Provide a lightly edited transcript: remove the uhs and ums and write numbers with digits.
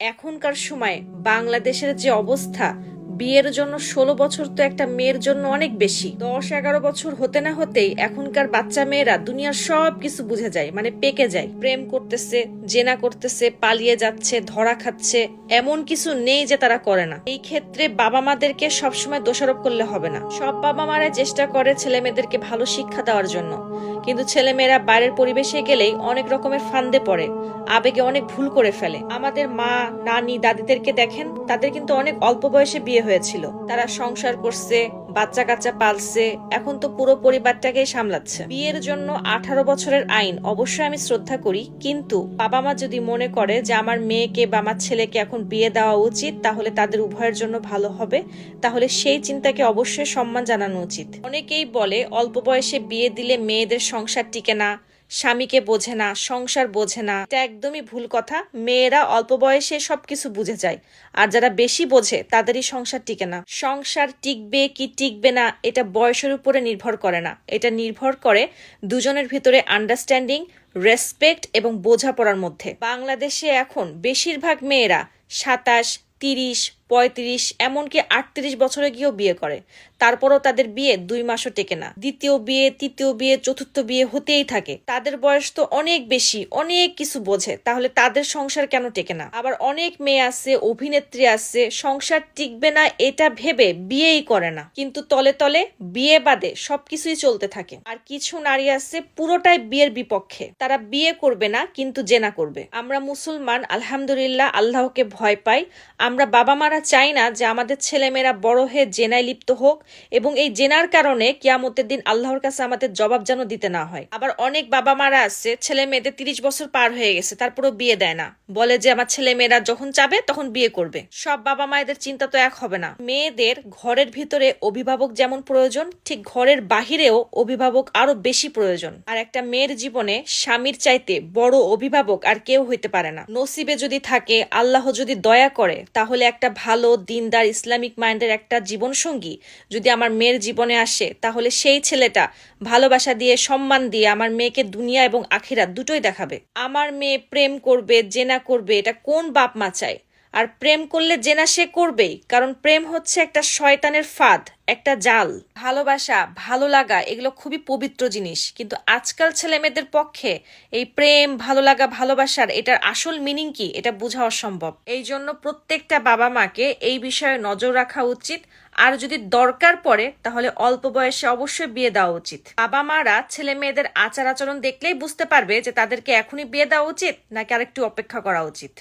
এখনকার সময় বাংলাদেশের যে অবস্থা, বিয়ের জন্য ১৬ বছর তো একটা মেয়ের জন্য অনেক বেশি। ১০-১১ বছর হতে না হতেই এখনকার বাচ্চা মেয়েরা দুনিয়ার সব কিছু বুঝে যায়, মানে পেকে যায়। প্রেম করতেছে, জেনা করতেছে, পালিয়ে যাচ্ছে, ধরা খাচ্ছে, এমন কিছু নেই যে তারা করে না। এই ক্ষেত্রে বাবা মাদেরকে সবসময় দোষারোপ করলে হবে না। সব বাবা মারা চেষ্টা করে ছেলে মেয়েদেরকে ভালো শিক্ষা দেওয়ার জন্য, কিন্তু ছেলেমেয়েরা বাইরের পরিবেশে গেলেই অনেক রকমের ফান্দে পড়ে, আবেগে অনেক ভুল করে ফেলে। আমাদের মা, নানি, দাদিদেরকে দেখেন, তাদের কিন্তু অনেক অল্প বয়সে বিয়ে হয়েছিল। তারা সংসার করছে, বাচ্চা কাচ্চা পালছে, এখন তো পুরো পরিবারটাকেই সামলাচ্ছে। বিয়ের জন্য 18 বছরের আইন অবশ্যই আমি শ্রদ্ধা করি, কিন্তু বাবা মা যদি মনে করে যে আমার মেয়েকে বা আমার ছেলেকে এখন বিয়ে দেওয়া উচিত, তাহলে তাদের উভয়ের জন্য ভালো হবে, তাহলে সেই চিন্তাকে অবশ্যই সম্মান জানানো উচিত। অনেকেই বলে অল্প বয়সে বিয়ে দিলে মেয়েদের সংসার টিকে না, স্বামীকে বোঝে না, সংসার বোঝে না। এটা একদমই ভুল কথা। মেয়েরা অল্প বয়সে সবকিছু বুঝে যায়, আর যারা বেশি বোঝে তাদেরই সংসার টিকে না। সংসার টিকবে কি টিকবে না এটা বয়সের উপরে নির্ভর করে না, এটা নির্ভর করে দুজনের ভিতরে আন্ডারস্ট্যান্ডিং, রেসপেক্ট এবং বোঝাপড়ার মধ্যে। বাংলাদেশে এখন বেশিরভাগ মেয়েরা ২৭, ৩০, ৩৫, এমনকি ৩৮ বছরে গিয়েও বিয়ে করে, তারপরও তাদের বিয়ে 2 মাসও টেকে না। দ্বিতীয় বিয়ে, তৃতীয় বিয়ে, চতুর্থ বিয়ে হতেই থাকে। তাদের বয়স তো অনেক বেশি, অনেক কিছু বোঝে, তাহলে তাদের সংসার কেন টেকে না? আবার অনেক মেয়ে আছে, অভিনেত্রী আছে, সংসার টিকবে না এটা ভেবে বিয়েই করে না, কিন্তু তলে তলে বিয়ে বাদে সবকিছুই চলতে থাকে। আর কিছু নারী আছে পুরোটাই বিয়ের বিপক্ষে, তারা বিয়ে করবে না কিন্তু জেনা করবে। আমরা মুসলমান, আলহামদুলিল্লাহ, আল্লাহকে ভয় পাই। আমরা বাবা মারা চাই না যে আমাদের ছেলেমেয়েরা বড় হয়ে জেনায় লিপ্ত হোক, এবং এই জেনার কারণে কিয়ামতের দিন আল্লাহর কাছে আমাদের জবাব যেন দিতে না হয়। আবার অনেক বাবা মারা আছে, ছেলে মেয়েদের 30 বছর পার হয়ে গেছে, তারপরও বিয়ে দেয় না, বলে যে আমার ছেলে মেয়েরা যখন চাবে তখন বিয়ে করবে। সব বাবা মায়েদের চিন্তা তো এক হবে না। মেয়েদের ঘরের ভিতরে অভিভাবক যেমন প্রয়োজন, ঠিক ঘরের বাহিরেও অভিভাবক আরো বেশি প্রয়োজন। আর একটা মেয়ের জীবনে স্বামীর চাইতে বড় অভিভাবক আর কেউ হইতে পারে না। নসিবে যদি থাকে, আল্লাহ যদি দয়া করে, তাহলে একটা ভালো দিনদার ইসলামিক মাইন্ডের একটা জীবন সঙ্গী যদি আমার মেয়ের জীবনে আসে, তাহলে সেই ছেলেটা ভালোবাসা দিয়ে, সম্মান দিয়ে আমার মেয়েকে দুনিয়া এবং আখিরাত দুটোই দেখাবে। আমার মেয়ে প্রেম করবে, জেনা করবে, এটা কোন বাপ মা চায়? আর প্রেম করলে জেনা সে করবেই, কারণ প্রেম হচ্ছে একটা শয়তানের ফাঁদ, একটা জাল। ভালোবাসা, ভালো লাগা এগুলো খুবই পবিত্র জিনিস, কিন্তু আজকাল ছেলে মেয়েদের পক্ষে এই প্রেম, ভালো লাগা, ভালোবাসার এটার আসল মিনিং কি এটা বোঝা অসম্ভব। এই জন্য প্রত্যেকটা বাবা মাকে এই বিষয়ে নজর রাখা উচিত। আর যদি দরকার পড়ে তাহলে অল্প বয়সে অবশ্যই বিয়ে দেওয়া উচিত। বাবা মারা ছেলে মেয়েদের আচার আচরণ দেখলেই বুঝতে পারবে যে তাদেরকে এখনই বিয়ে দেওয়া উচিত নাকি আরেকটু অপেক্ষা করা উচিত।